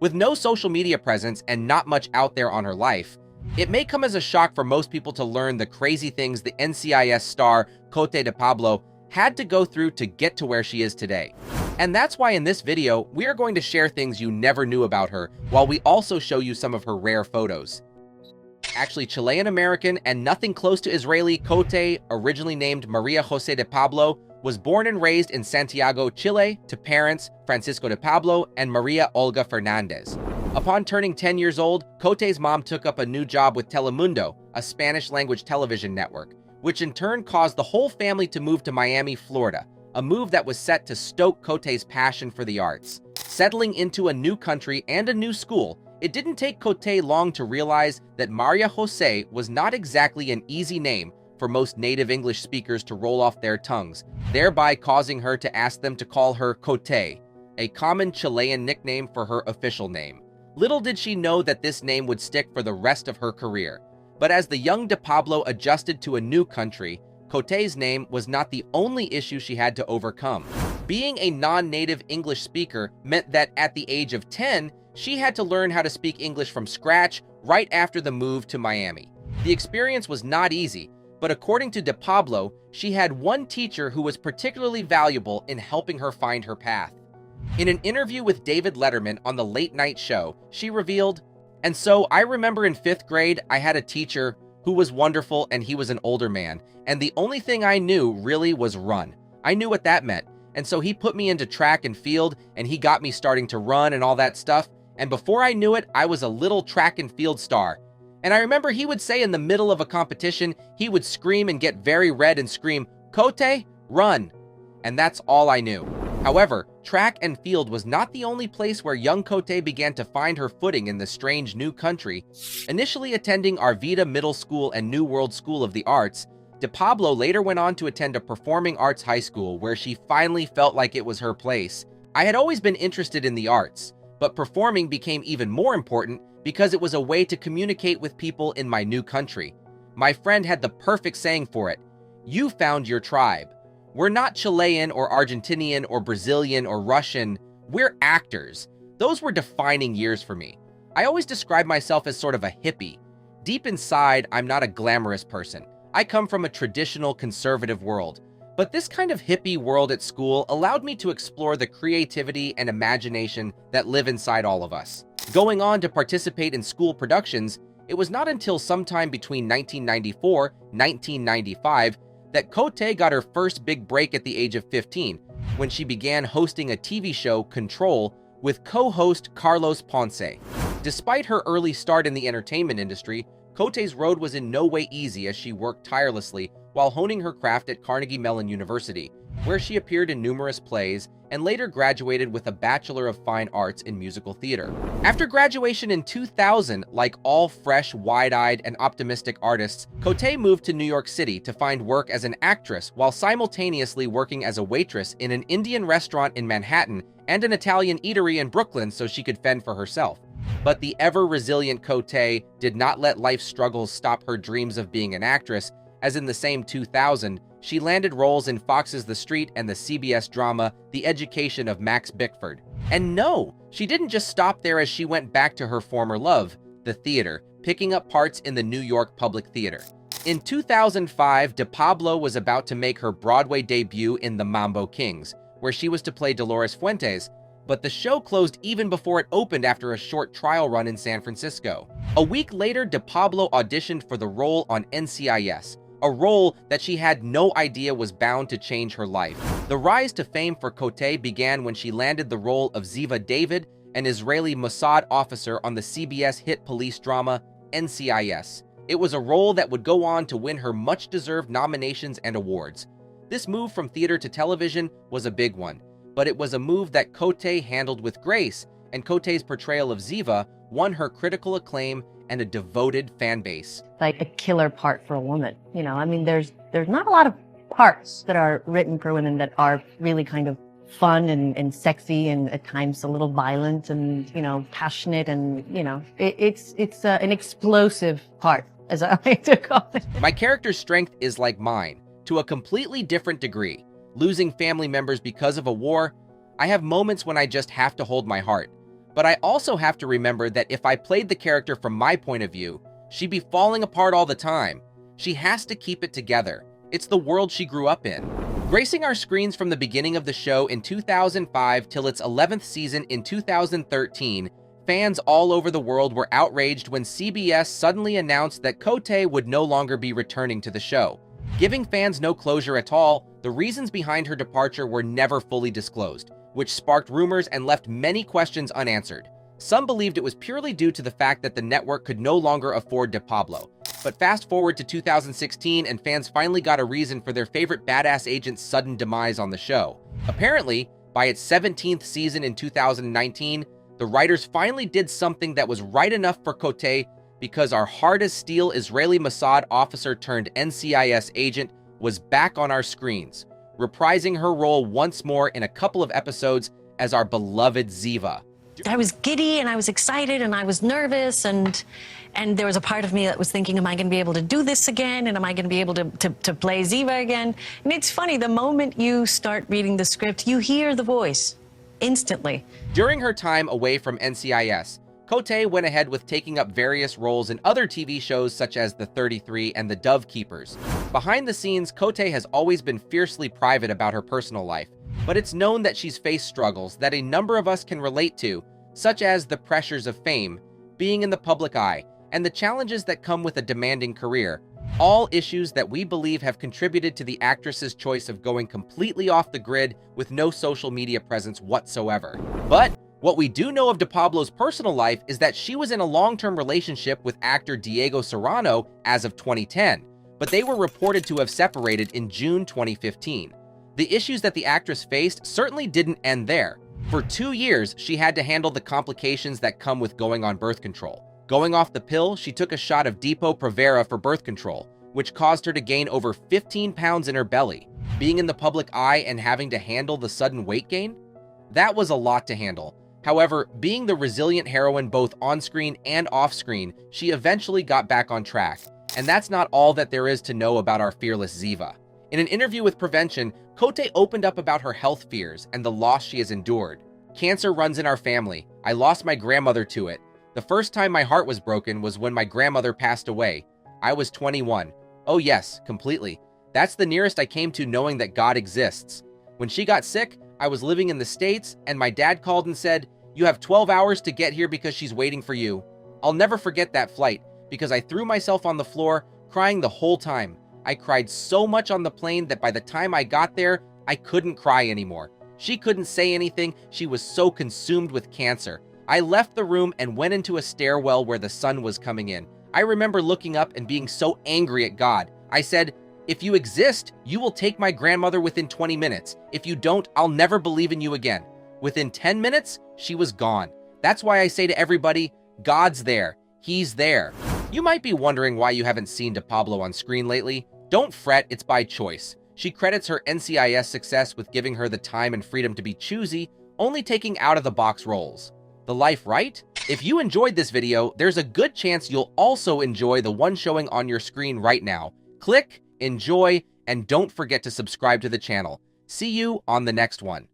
With no social media presence and not much out there on her life, it may come as a shock for most people to learn the crazy things the NCIS star Cote De Pablo had to go through to get to where she is today. And that's why in this video, we are going to share things you never knew about her, while we also show you some of her rare photos. Actually Chilean-American and nothing close to Israeli, Cote, originally named Maria Jose de Pablo, was born and raised in Santiago, Chile, to parents Francisco de Pablo and Maria Olga Fernandez. Upon turning 10 years old, Cote's mom took up a new job with Telemundo, a Spanish-language television network, which in turn caused the whole family to move to Miami, Florida, a move that was set to stoke Cote's passion for the arts. Settling into a new country and a new school, it didn't take Cote long to realize that Maria Jose was not exactly an easy name for most native English speakers to roll off their tongues, thereby causing her to ask them to call her Cote, a common Chilean nickname for her official name. Little did she know that this name would stick for the rest of her career. But as the young De Pablo adjusted to a new country, Cote's name was not the only issue she had to overcome. Being a non-native English speaker meant that at the age of 10, she had to learn how to speak English from scratch right after the move to Miami. The experience was not easy, but according to De Pablo, she had one teacher who was particularly valuable in helping her find her path. In an interview with David Letterman on the Late Night Show, she revealed, "And so I remember in 5th grade, I had a teacher who was wonderful and he was an older man, and the only thing I knew really was run. I knew what that meant, and so he put me into track and field and he got me starting to run and all that stuff, and before I knew it, I was a little track and field star. And I remember he would say in the middle of a competition, he would scream and get very red and scream, 'Cote, run!' And that's all I knew." However, track and field was not the only place where young Cote began to find her footing in the strange new country. Initially attending Arvida Middle School and New World School of the Arts, De Pablo later went on to attend a performing arts high school where she finally felt like it was her place. "I had always been interested in the arts, but performing became even more important because it was a way to communicate with people in my new country. My friend had the perfect saying for it: 'You found your tribe. We're not Chilean or Argentinian or Brazilian or Russian. We're actors.' Those were defining years for me. I always describe myself as sort of a hippie. Deep inside, I'm not a glamorous person. I come from a traditional conservative world. But this kind of hippie world at school allowed me to explore the creativity and imagination that live inside all of us." Going on to participate in school productions, it was not until sometime between 1994 and 1995 that Cote got her first big break at the age of 15, when she began hosting a TV show, Control, with co-host Carlos Ponce. Despite her early start in the entertainment industry, Cote's road was in no way easy as she worked tirelessly while honing her craft at Carnegie Mellon University, where she appeared in numerous plays and later graduated with a Bachelor of Fine Arts in Musical Theater. After graduation in 2000, like all fresh, wide-eyed, and optimistic artists, Cote moved to New York City to find work as an actress while simultaneously working as a waitress in an Indian restaurant in Manhattan and an Italian eatery in Brooklyn so she could fend for herself. But the ever-resilient Cote did not let life's struggles stop her dreams of being an actress, as in the same 2000, she landed roles in Fox's The Street and the CBS drama The Education of Max Bickford. And no, she didn't just stop there as she went back to her former love, the theater, picking up parts in the New York Public Theater. In 2005, De Pablo was about to make her Broadway debut in The Mambo Kings, where she was to play Dolores Fuentes, but the show closed even before it opened after a short trial run in San Francisco. A week later, De Pablo auditioned for the role on NCIS, a role that she had no idea was bound to change her life. The rise to fame for Cote began when she landed the role of Ziva David, an Israeli Mossad officer on the CBS hit police drama NCIS. It was a role that would go on to win her much-deserved nominations and awards. This move from theater to television was a big one, but it was a move that Cote handled with grace, and Cote's portrayal of Ziva won her critical acclaim and a devoted fan base. Like a killer part for a woman. You know, I mean, there's not a lot of parts that are written for women that are really kind of fun and sexy and at times a little violent and, you know, passionate and, you know, it's an explosive part, as I like to call it. My character's strength is like mine, to a completely different degree. Losing family members because of a war, I have moments when I just have to hold my heart. But I also have to remember that if I played the character from my point of view, she'd be falling apart all the time. She has to keep it together. It's the world she grew up in. Gracing our screens from the beginning of the show in 2005 till its 11th season in 2013, fans all over the world were outraged when CBS suddenly announced that Cote would no longer be returning to the show. Giving fans no closure at all, the reasons behind her departure were never fully disclosed, which sparked rumors and left many questions unanswered. Some believed it was purely due to the fact that the network could no longer afford De Pablo. But fast forward to 2016 and fans finally got a reason for their favorite badass agent's sudden demise on the show. Apparently, by its 17th season in 2019, the writers finally did something that was right enough for Cote, because our hard-as-steel Israeli Mossad officer turned NCIS agent was back on our screens, reprising her role once more in a couple of episodes as our beloved Ziva. I was giddy and I was excited and I was nervous and there was a part of me that was thinking, am I going to be able to do this again? And am I going to be able to play Ziva again? And it's funny, the moment you start reading the script, you hear the voice instantly. During her time away from NCIS, Cote went ahead with taking up various roles in other TV shows such as The 33 and The Dove Keepers. Behind the scenes, Cote has always been fiercely private about her personal life, but it's known that she's faced struggles that a number of us can relate to, such as the pressures of fame, being in the public eye, and the challenges that come with a demanding career, all issues that we believe have contributed to the actress's choice of going completely off the grid with no social media presence whatsoever. But what we do know of De Pablo's personal life is that she was in a long-term relationship with actor Diego Serrano as of 2010, but they were reported to have separated in June 2015. The issues that the actress faced certainly didn't end there. For 2 years, she had to handle the complications that come with going on birth control. Going off the pill, she took a shot of Depo-Provera for birth control, which caused her to gain over 15 pounds in her belly. Being in the public eye and having to handle the sudden weight gain? That was a lot to handle. However, being the resilient heroine both on-screen and off-screen, she eventually got back on track. And that's not all that there is to know about our fearless Ziva. In an interview with Prevention, Cote opened up about her health fears and the loss she has endured. Cancer runs in our family. I lost my grandmother to it. The first time my heart was broken was when my grandmother passed away. I was 21. Oh yes, completely. That's the nearest I came to knowing that God exists. When she got sick, I was living in the States, and my dad called and said, "You have 12 hours to get here because she's waiting for you." I'll never forget that flight, because I threw myself on the floor, crying the whole time. I cried so much on the plane that by the time I got there, I couldn't cry anymore. She couldn't say anything, she was so consumed with cancer. I left the room and went into a stairwell where the sun was coming in. I remember looking up and being so angry at God. I said, "If you exist, you will take my grandmother within 20 minutes. If you don't, I'll never believe in you again." Within 10 minutes, she was gone. That's why I say to everybody, God's there. He's there. You might be wondering why you haven't seen De Pablo on screen lately. Don't fret, it's by choice. She credits her NCIS success with giving her the time and freedom to be choosy, only taking out-of-the-box roles. The life right? If you enjoyed this video, there's a good chance you'll also enjoy the one showing on your screen right now. Click, enjoy, and don't forget to subscribe to the channel. See you on the next one.